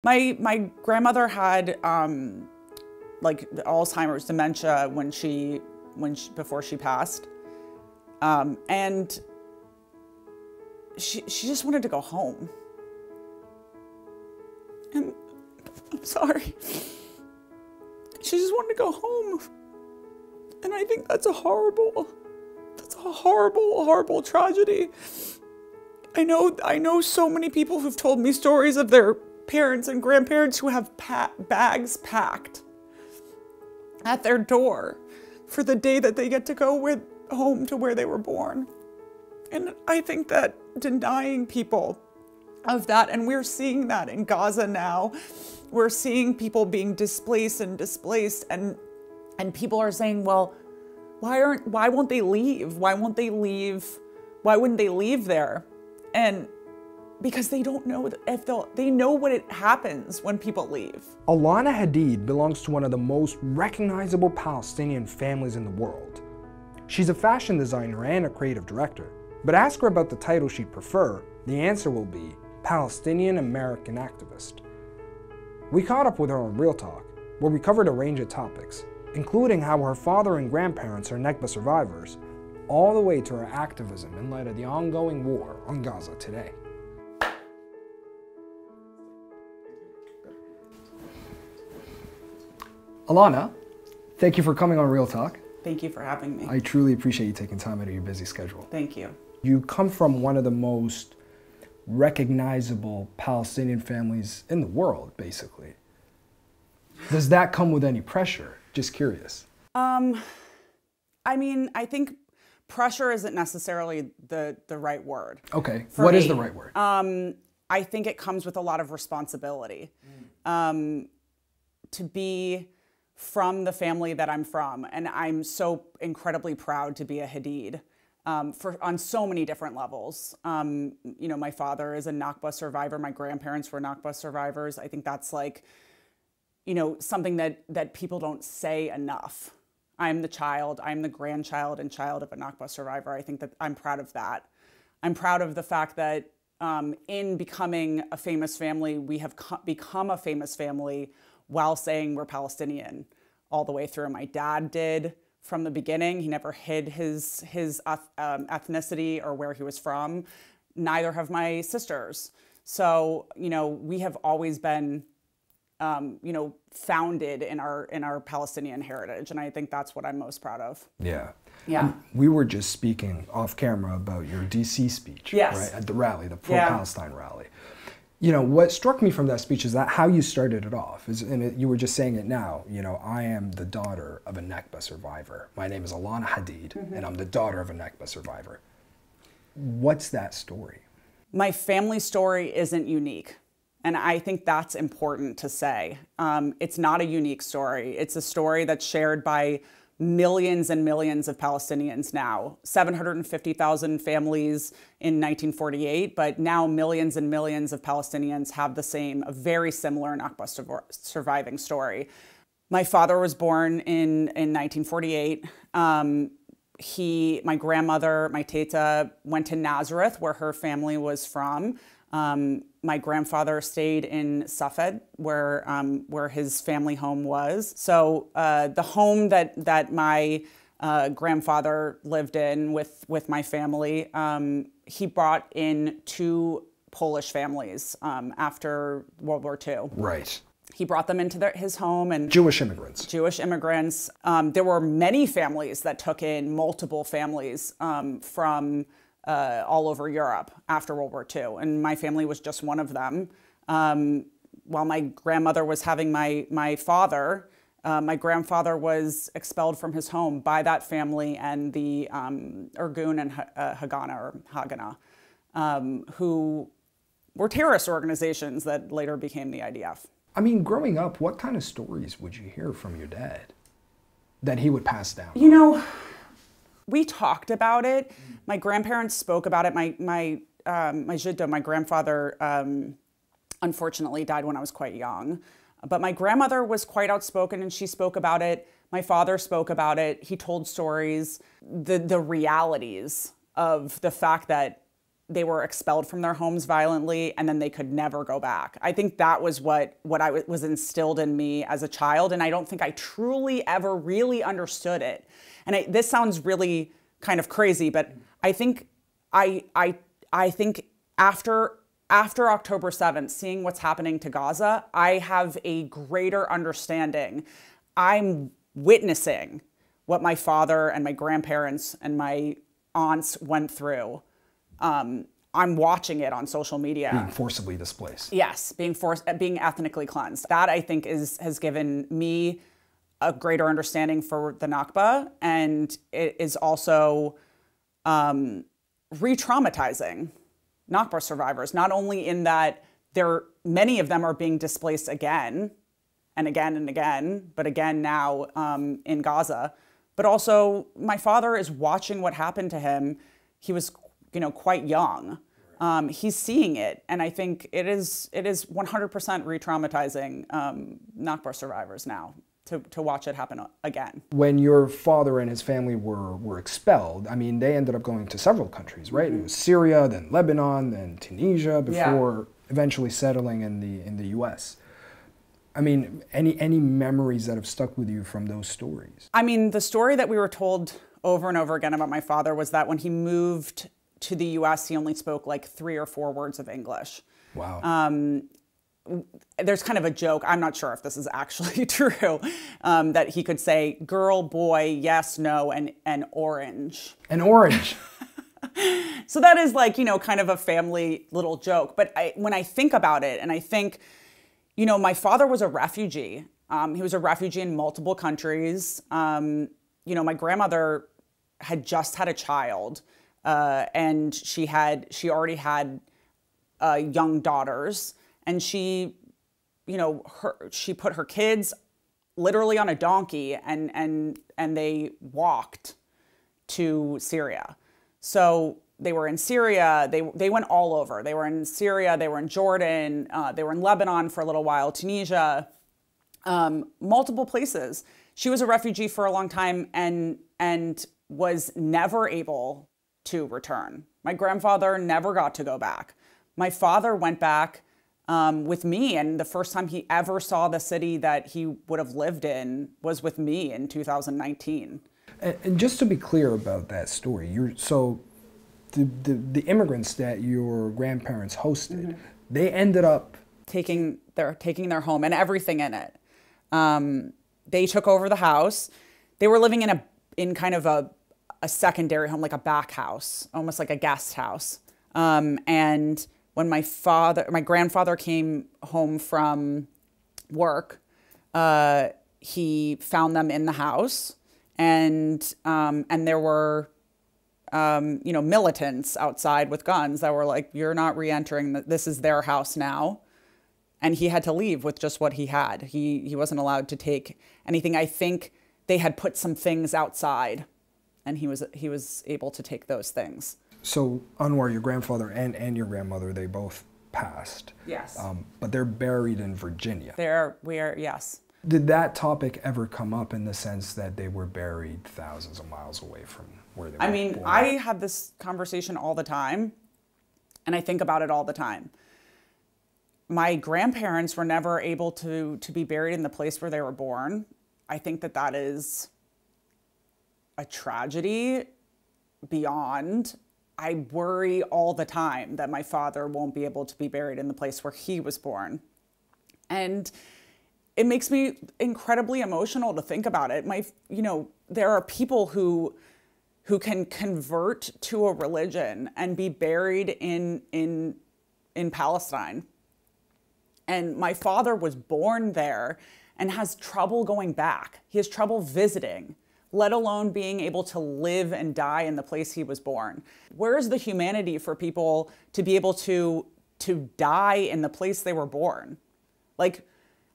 My grandmother had like Alzheimer's, dementia before she passed, and she just wanted to go home. And I'm sorry, she just wanted to go home, and I think that's a horrible tragedy. I know so many people who've told me stories of their parents and grandparents who have bags packed at their door for the day that they get to go home to where they were born. And I think that denying people of that, and we're seeing that in Gaza now, we're seeing people being displaced, and people are saying, well, why won't they leave? Why won't they leave? Why wouldn't they leave there? And because they don't know if they know what happens when people leave. Alana Hadid belongs to one of the most recognizable Palestinian families in the world. She's a fashion designer and a creative director, but ask her about the title she'd prefer, the answer will be Palestinian American activist. We caught up with her on Real Talk, where we covered a range of topics, including how her father and grandparents are Nakba survivors, all the way to her activism in light of the ongoing war on Gaza today. Alana, thank you for coming on Real Talk. Thank you for having me. I truly appreciate you taking time out of your busy schedule. Thank you. You come from one of the most recognizable Palestinian families in the world, basically. Does that come with any pressure? Just curious. I mean, I think pressure isn't necessarily the right word. Okay, what is the right word? I think it comes with a lot of responsibility. To be from the family that I'm from, and I'm so incredibly proud to be a Hadid on so many different levels. You know, my father is a Nakba survivor. My grandparents were Nakba survivors. I think that's like, you know, something that people don't say enough. I'm the grandchild and child of a Nakba survivor. I think that I'm proud of that. I'm proud of the fact that in becoming a famous family, we have become a famous family while saying we're Palestinian all the way through. My dad did from the beginning. He never hid his ethnicity or where he was from. Neither have my sisters. So, you know, we have always been, you know, founded in our Palestinian heritage. And I think that's what I'm most proud of. Yeah. Yeah. We were just speaking off camera about your DC speech, yes, right? At the rally, the pro-Palestine rally. You know, what struck me from that speech is that how you started it off. You were just saying it now, you know, I am the daughter of a Nakba survivor. My name is Alana Hadid, and I'm the daughter of a Nakba survivor. What's that story? My family story isn't unique. And I think that's important to say. It's not a unique story. It's a story that's shared by millions and millions of Palestinians now. 750,000 families in 1948, but now millions and millions of Palestinians have a very similar Nakba surviving story. My father was born in 1948. My grandmother, my teta, went to Nazareth, where her family was from. My grandfather stayed in Safed, where his family home was. So the home that my grandfather lived in with my family, he brought in 2 Polish families after World War II. Right. He brought them into his home, and Jewish immigrants. Jewish immigrants. There were many families that took in multiple families from all over Europe after World War II, and my family was just one of them. While my grandmother was having my father, my grandfather was expelled from his home by that family and the Irgun and Haganah, who were terrorist organizations that later became the IDF. I mean, growing up, what kind of stories would you hear from your dad that he would pass down? You know, we talked about it. My grandparents spoke about it. My jiddo, my grandfather, unfortunately died when I was quite young. But my grandmother was quite outspoken, and she spoke about it. My father spoke about it. He told stories, the realities of the fact that they were expelled from their homes violently, and then they could never go back. I think that was what was instilled in me as a child, and I don't think I truly ever really understood it. And this sounds really kind of crazy, but I think I think after October 7th, seeing what's happening to Gaza, I have a greater understanding. I'm witnessing what my father and my grandparents and my aunts went through. I'm watching it on social media. Being forcibly displaced. Yes, being ethnically cleansed. That, I think, has given me a greater understanding for the Nakba, and it is also re-traumatizing Nakba survivors, not only in that many of them are being displaced again and again and again, but again now in Gaza, but also my father is watching what happened to him. He was, quite young. He's seeing it, and I think it is 100% re-traumatizing Nakba survivors now to watch it happen again. When your father and his family were expelled, I mean, they ended up going to several countries, right? It was Syria, then Lebanon, then Tunisia, before eventually settling in the U.S. I mean, any memories that have stuck with you from those stories? I mean, the story that we were told over and over again about my father was that when he moved to the U.S., he only spoke like 3 or 4 words of English. Wow. There's kind of a joke, I'm not sure if this is actually true, that he could say girl, boy, yes, no, and orange. And orange. So that is like, kind of a family little joke. But when I think about it, and I think, my father was a refugee. He was a refugee in multiple countries. My grandmother had just had a child, and she already had young daughters. And she put her kids literally on a donkey and they walked to Syria. So they were in Syria, they went all over. They were in Syria, they were in Jordan, they were in Lebanon for a little while, Tunisia, multiple places. She was a refugee for a long time and was never able to return. My grandfather never got to go back. My father went back with me, and the first time he ever saw the city that he would have lived in was with me in 2019. And just to be clear about that story, the immigrants that your grandparents hosted, they ended up taking their home and everything in it. They took over the house. They were living in kind of a secondary home, like a back house, almost like a guest house. And when my grandfather came home from work, he found them in the house, and there were, militants outside with guns that were like, "You're not re-entering. This is their house now," and he had to leave with just what he had. He wasn't allowed to take anything. I think they had put some things outside, and he was able to take those things. So, Anwar, your grandfather and your grandmother, they both passed. Yes. But they're buried in Virginia. Yes. Did that topic ever come up in the sense that they were buried thousands of miles away from where they were born? I have this conversation all the time, and I think about it all the time. My grandparents were never able to be buried in the place where they were born. I think that is a tragedy beyond. I worry all the time that my father won't be able to be buried in the place where he was born. And it makes me incredibly emotional to think about it. There are people who can convert to a religion and be buried in Palestine. And my father was born there and has trouble going back. He has trouble visiting, let alone being able to live and die in the place he was born. Where is the humanity for people to be able to die in the place they were born?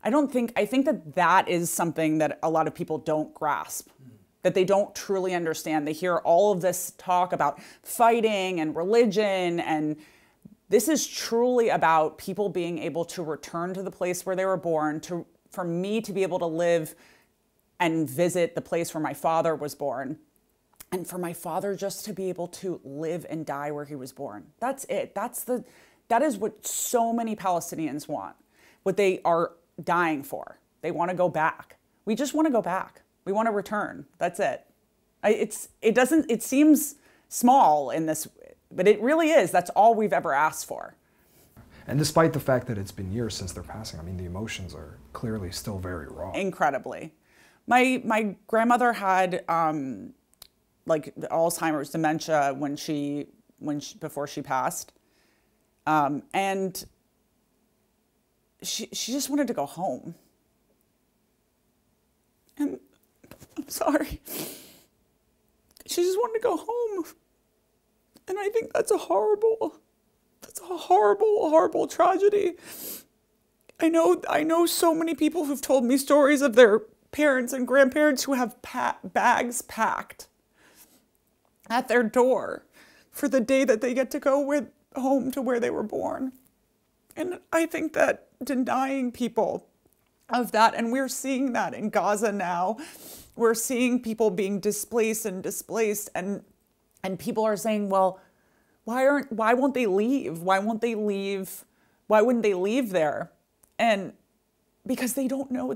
I think that is something that a lot of people don't grasp, that they don't truly understand. They hear all of this talk about fighting and religion, and this is truly about people being able to return to the place where they were born, for me to be able to live and visit the place where my father was born. and for my father just to be able to live and die where he was born. That's it. That is what so many Palestinians want, what they are dying for. They want to go back. We just want to go back. We want to return. That's it. It seems small in this, but it really is. That's all we've ever asked for. And despite the fact that it's been years since their passing, I mean, the emotions are clearly still very raw. Incredibly. My grandmother had like Alzheimer's, dementia before she passed, and she just wanted to go home. And I'm sorry, she just wanted to go home, and I think that's a horrible tragedy. I know so many people who've told me stories of their parents and grandparents who have bags packed at their door for the day that they get to go home to where they were born. And I think that denying people of that, and we're seeing that in Gaza now, we're seeing people being displaced, and people are saying, well, why won't they leave? Why won't they leave? Why wouldn't they leave there? And because they don't know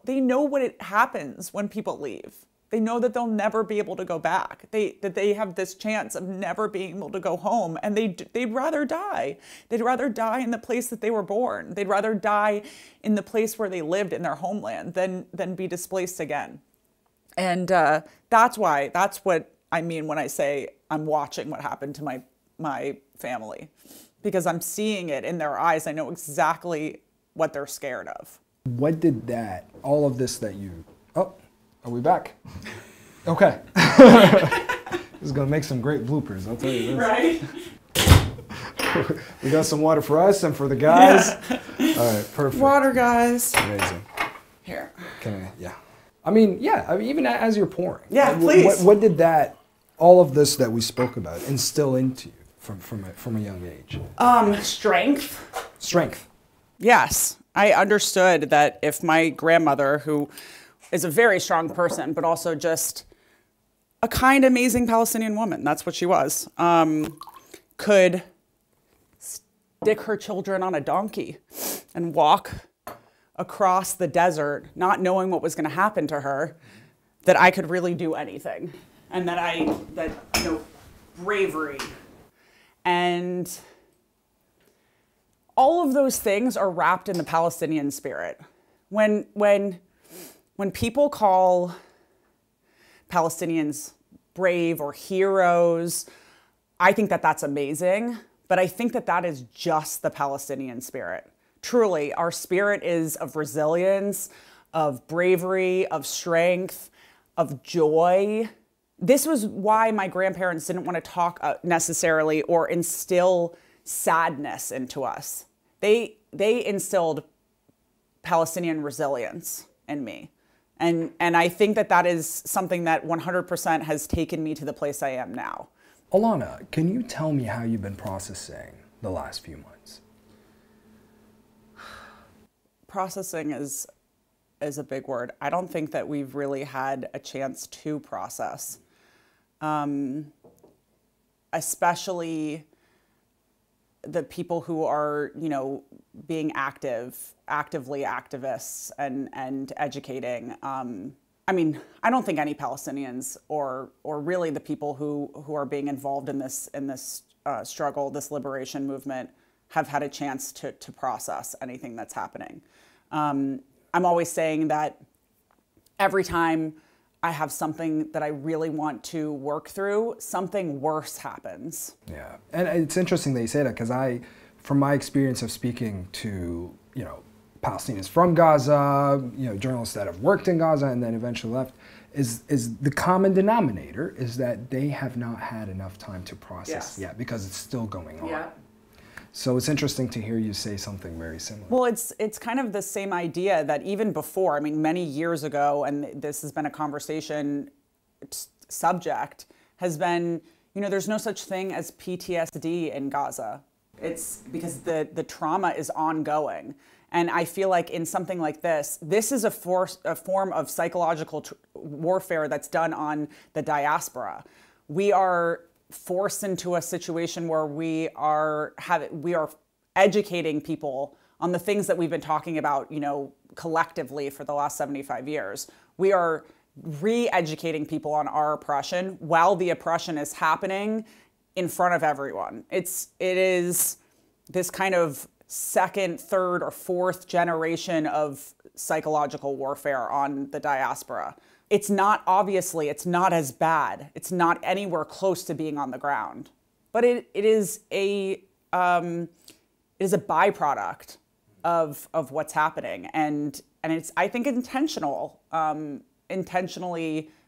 they know what happens when people leave. They know that they'll never be able to go back. That they have this chance of never being able to go home, and they'd rather die. They'd rather die in the place that they were born. They'd rather die in the place where they lived in their homeland than be displaced again. And that's what I mean when I say I'm watching what happened to my family, because I'm seeing it in their eyes. I know exactly what they're scared of. What did all of this that you, oh, are we back? Okay. This is gonna make some great bloopers, I'll tell you this. Right? We got some water for us and for the guys. Yeah. All right, perfect. Water, guys. Amazing. Here. Yeah. I mean, even as you're pouring. Yeah, please. What did all of this that we spoke about instill into you from a young age? Strength. Strength. Yes. I understood that if my grandmother, who is a very strong person, but also just a kind, amazing Palestinian woman, that's what she was, could stick her children on a donkey and walk across the desert, not knowing what was going to happen to her, that I could really do anything. And that bravery and all of those things are wrapped in the Palestinian spirit. When people call Palestinians brave or heroes, I think that that's amazing, but I think that that is just the Palestinian spirit. Truly, our spirit is of resilience, of bravery, of strength, of joy. This was why my grandparents didn't want to talk necessarily or instill sadness into us. They instilled Palestinian resilience in me. And I think that is something that 100% has taken me to the place I am now. Alana, can you tell me how you've been processing the last few months? Processing is a big word. I don't think that we've really had a chance to process. Especially the people who are, being actively activists and educating. I mean, I don't think any Palestinians or really the people who are being involved in this struggle, this liberation movement, have had a chance to process anything that's happening. I'm always saying that every time I have something that I really want to work through, something worse happens. Yeah, and it's interesting that you say that, because from my experience of speaking to, Palestinians from Gaza, journalists that have worked in Gaza and then eventually left, is the common denominator is that they have not had enough time to process yet, because it's still going on. Yeah. So it's interesting to hear you say something very similar. Well, it's kind of the same idea that even before, I mean, many years ago, and this has been a conversation subject, has been, there's no such thing as PTSD in Gaza. It's because the trauma is ongoing. And I feel like in something like this is a form of psychological warfare that's done on the diaspora. We are forced into a situation where we are educating people on the things that we've been talking about, you know, collectively for the last 75 years. We are re-educating people on our oppression while the oppression is happening in front of everyone. It is this kind of second, third, or fourth generation of psychological warfare on the diaspora. It's not as bad. It's not anywhere close to being on the ground, but it is a byproduct of what's happening, and it's, I think, intentionally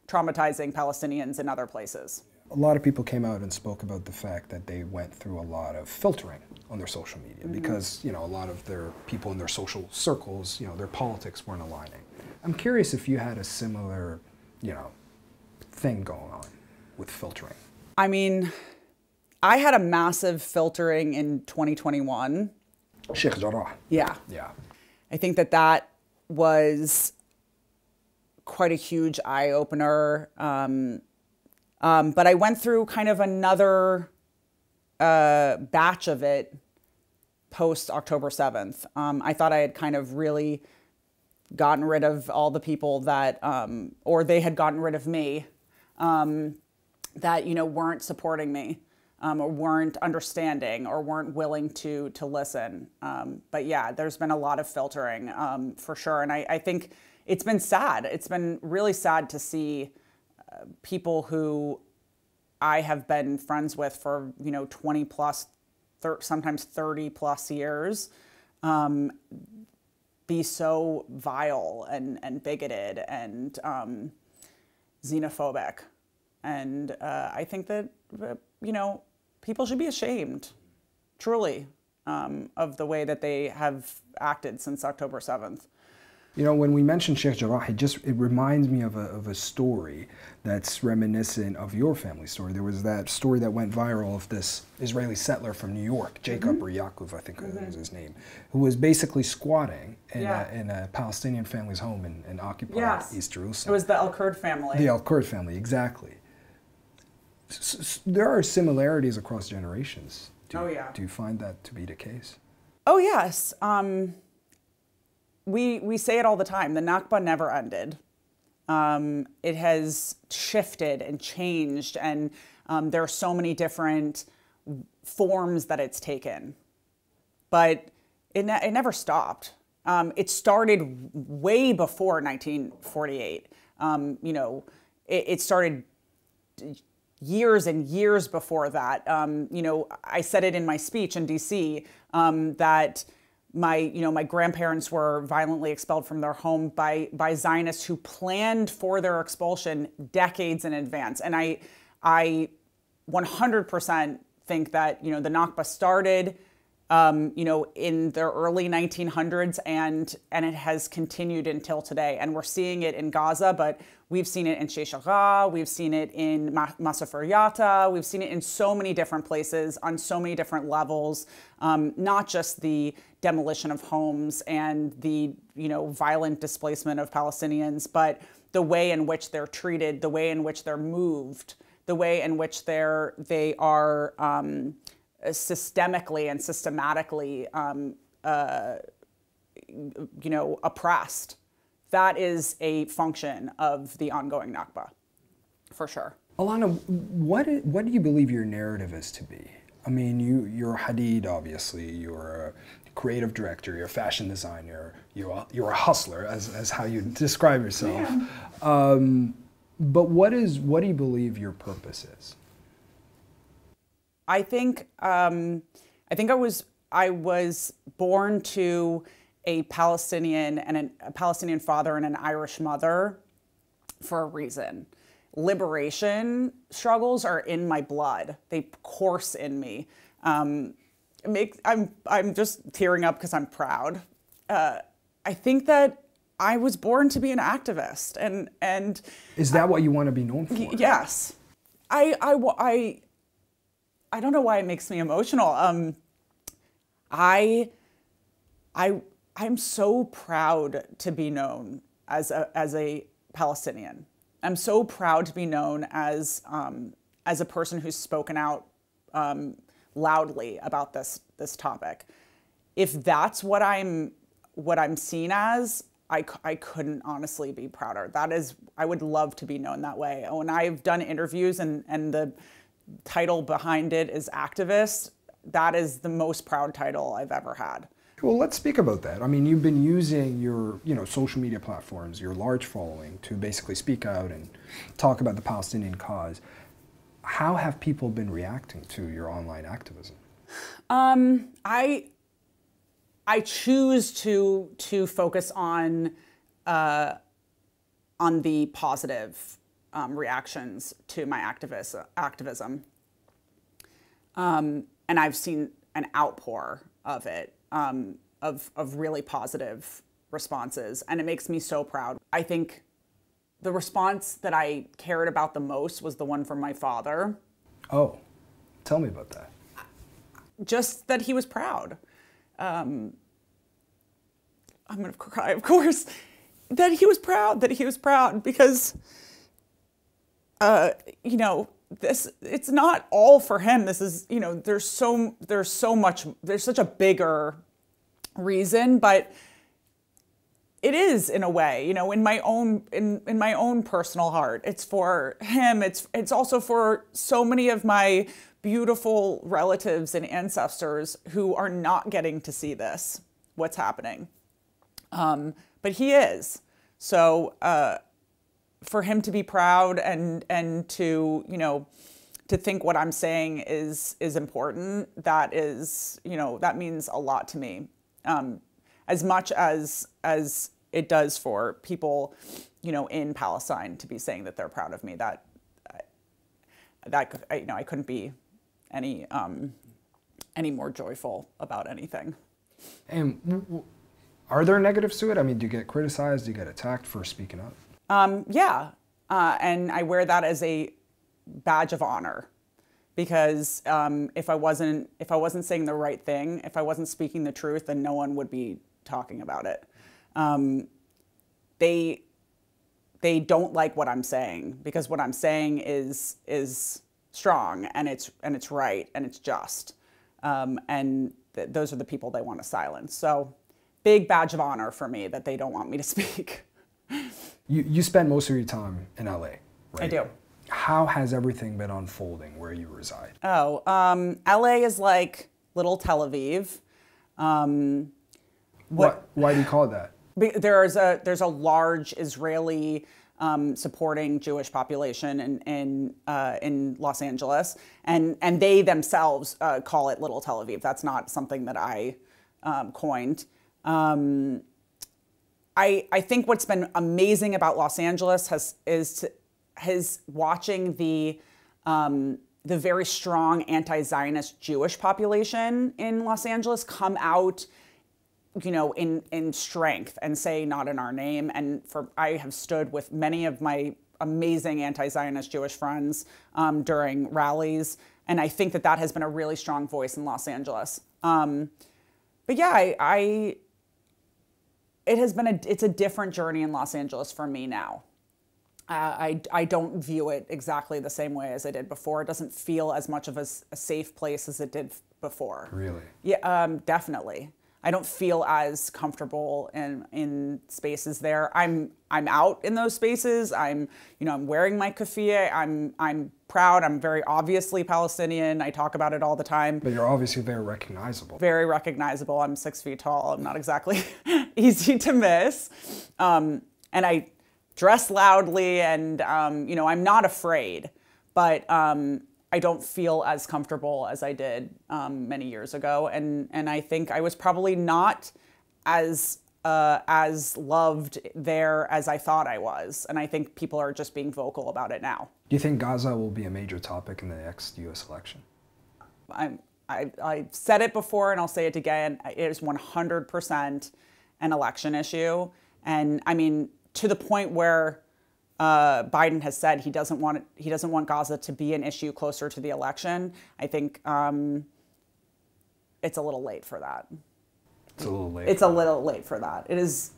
traumatizing Palestinians in other places. A lot of people came out and spoke about the fact that they went through a lot of filtering on their social media because, you know, a lot of their people in their social circles, you know, their politics weren't aligning. I'm curious if you had a similar, you know, thing going on with filtering. I mean, I had a massive filtering in 2021. Sheikh Jarrah. Yeah. Yeah. I think that was quite a huge eye-opener. But I went through kind of another batch of it post October 7th. I thought I had kind of really gotten rid of all the people that, or they had gotten rid of me, that, you know, weren't supporting me, or weren't understanding, or weren't willing to listen. But yeah, there's been a lot of filtering, for sure. And I think it's been sad. It's been really sad to see people who I have been friends with for, you know, 20 plus, sometimes 30 plus years, be so vile and bigoted and xenophobic. And I think that, you know, people should be ashamed, truly, of the way that they have acted since October 7th. You know, when we mention Sheikh Jarrah, it reminds me of a story that's reminiscent of your family story. There was that story that went viral of this Israeli settler from New York, Jacob or Yaakov, I think is his name, who was basically squatting in a Palestinian family's home in occupied East Jerusalem. It was the el-kurd family. The el-kurd family, exactly. There are similarities across generations. Do you find that to be the case? Oh, yes. We say it all the time. The Nakba never ended. It has shifted and changed, and there are so many different forms that it's taken. But it never stopped. It started way before 1948. You know, it started years and years before that. You know, I said it in my speech in DC that my grandparents were violently expelled from their home by Zionists who planned for their expulsion decades in advance. And I 100% think that, you know, the Nakba started, you know, in the early 1900s and it has continued until today. And we're seeing it in Gaza, but we've seen it in Sheikh, we've seen it in Masafer Yatta, we've seen it in so many different places on so many different levels, not just the demolition of homes and the, you know, violent displacement of Palestinians, but the way in which they're treated, the way in which they're moved, the way in which they are systemically and systematically, you know, oppressed. That is a function of the ongoing Nakba, for sure. Alana, what do you believe your narrative is to be? I mean, you're Hadid, obviously. You're a creative director. You're a fashion designer. You're a hustler, as how you describe yourself. But what do you believe your purpose is? I think I was born to a Palestinian and a Palestinian father and an Irish mother for a reason. Liberation struggles are in my blood. They course in me. I'm just tearing up because I'm proud. I think that I was born to be an activist, and is that what you want to be known for? Yes. I don't know why it makes me emotional. I I'm so proud to be known as a Palestinian. I'm so proud to be known as a person who's spoken out loudly about this topic. If that's what I'm seen as, I couldn't honestly be prouder. I would love to be known that way. When I've done interviews and the title behind it is activist, that is the most proud title I've ever had. Well, let's speak about that. I mean, you've been using your, social media platforms, your large following, to basically speak out and talk about the Palestinian cause. How have people been reacting to your online activism? I choose to focus on the positive reactions to my activism, and I've seen an outpour of it, of really positive responses, and it makes me so proud. I think the response that I cared about the most was the one from my father. Oh, tell me about that. Just that he was proud. I'm gonna cry, of course. That he was proud because, it's not all for him. This is, there's such a bigger reason, but it is in a way, in my own personal heart. It's for him. It's also for so many of my beautiful relatives and ancestors who are not getting to see what's happening. But he is. So for him to be proud and to think what I'm saying is important, that means a lot to me. As much as it does for people, in Palestine to be saying that they're proud of me, that I couldn't be any more joyful about anything. And are there negatives to it? I mean, do you get criticized? Do you get attacked for speaking up? Yeah, and I wear that as a badge of honor, because if I wasn't saying the right thing, if I wasn't speaking the truth, then no one would be talking about it. They don't like what I'm saying, because what I'm saying is strong and it's right and it's just, and those are the people they want to silence. So, big badge of honor for me that they don't want me to speak. You spend most of your time in LA, right? I do. How has everything been unfolding where you reside? Oh, LA is like little Tel Aviv. Why do you call it that? There's a large Israeli supporting Jewish population in Los Angeles, and they themselves call it Little Tel Aviv. That's not something that I coined. I think what's been amazing about Los Angeles is watching the very strong anti-Zionist Jewish population in Los Angeles come out, in strength and say not in our name. And I have stood with many of my amazing anti-Zionist Jewish friends during rallies, and I think that has been a really strong voice in Los Angeles. But yeah, it's a different journey in Los Angeles for me now. I don't view it exactly the same way as I did before. It doesn't feel as much of a safe place as it did before. Really? Yeah, definitely. I don't feel as comfortable in spaces there. I'm out in those spaces. I'm wearing my keffiyeh. I'm proud. I'm very obviously Palestinian. I talk about it all the time. But you're obviously very recognizable. Very recognizable. I'm 6 feet tall. I'm not exactly easy to miss. And I dress loudly, and I'm not afraid, but I don't feel as comfortable as I did many years ago, and I think I was probably not as loved there as I thought I was, and I think people are just being vocal about it now. Do you think Gaza will be a major topic in the next U.S. election? I've said it before, and I'll say it again. It is 100% an election issue, and I mean, to the point where Biden has said he doesn't want Gaza to be an issue closer to the election. I think it's a little late for that. It's a little late. It's a little late for that. It is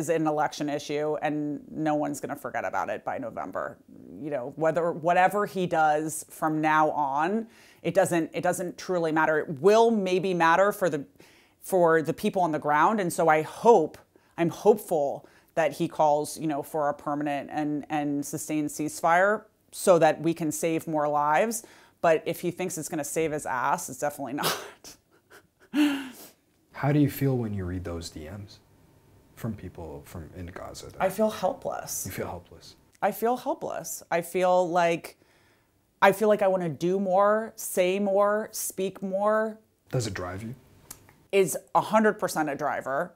an election issue, and no one's going to forget about it by November. You know, whatever he does from now on, it doesn't truly matter. It will maybe matter for the people on the ground, and so I'm hopeful that he calls, you know, for a permanent and sustained ceasefire so that we can save more lives. But if he thinks it's going to save his ass, it's definitely not. How do you feel when you read those DMs from people in Gaza? I feel helpless. You feel helpless? I feel helpless. I feel like I want to do more, say more, speak more. Does it drive you? Is 100% a driver.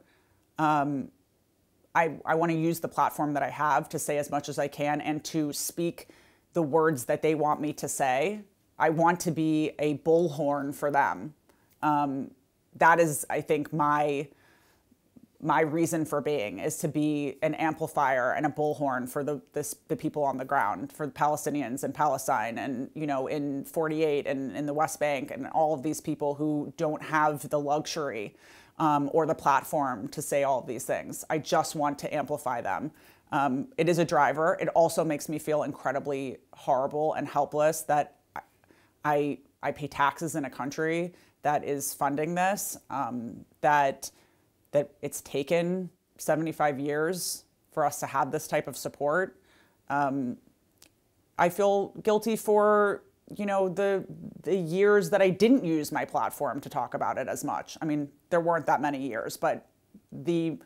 I want to use the platform that I have to say as much as I can and to speak the words that they want me to say. I want to be a bullhorn for them. That is, I think, my reason for being, is to be an amplifier and a bullhorn for the people on the ground, for the Palestinians in Palestine and, you know, in 48 and in the West Bank, and all of these people who don't have the luxury or the platform to say all of these things. I just want to amplify them. It is a driver. It also makes me feel incredibly horrible and helpless that I pay taxes in a country that is funding this, that it's taken 75 years for us to have this type of support. I feel guilty for, you know, the years that I didn't use my platform to talk about it as much. I mean, there weren't that many years, but the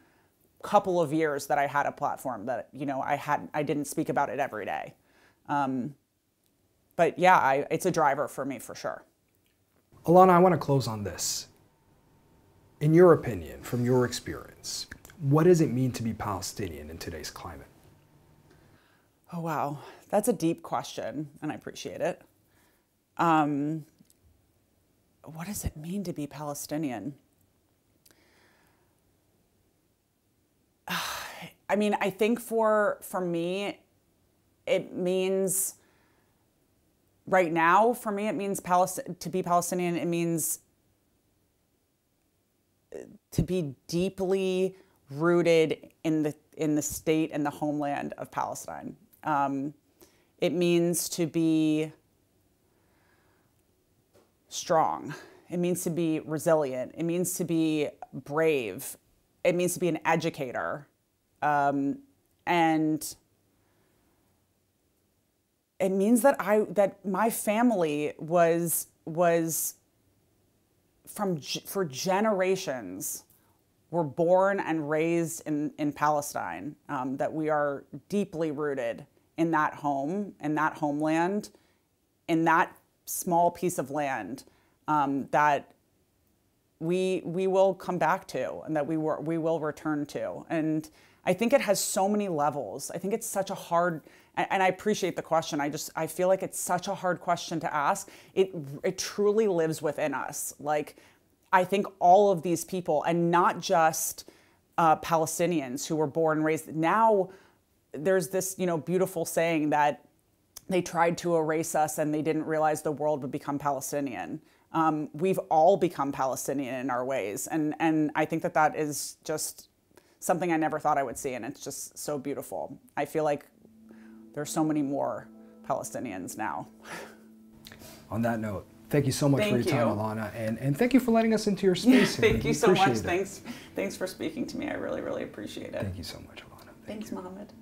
couple of years that I had a platform that, you know, I didn't speak about it every day. But yeah, it's a driver for me for sure. Alana, I want to close on this. In your opinion, from your experience, what does it mean to be Palestinian in today's climate? Oh, wow. That's a deep question, and I appreciate it. What does it mean to be Palestinian? I mean, I think for me, it means, right now, for me, it means to be Palestinian, it means to be deeply rooted in the state and the homeland of Palestine. It means to be strong. It means to be resilient. It means to be brave. It means to be an educator. And it means that my family was for generations were born and raised in Palestine, that we are deeply rooted in that home, in that homeland, in that small piece of land, that we will come back to, and that we will return to. And I think it has so many levels. I think it's such a hard, and I appreciate the question. I feel like it's such a hard question to ask. It truly lives within us. Like, I think all of these people, and not just Palestinians who were born and raised. Now, there's this, you know, beautiful saying that they tried to erase us and they didn't realize the world would become Palestinian. We've all become Palestinian in our ways, and I think that is just something I never thought I would see, and it's just so beautiful. I feel like there's so many more Palestinians now. On that note, thank you so much for your time, Alana, and thank you for letting us into your space. Thank you so much. Thanks for speaking to me. I really, really appreciate it. Thank you so much, Alana. Thanks, Mohamed.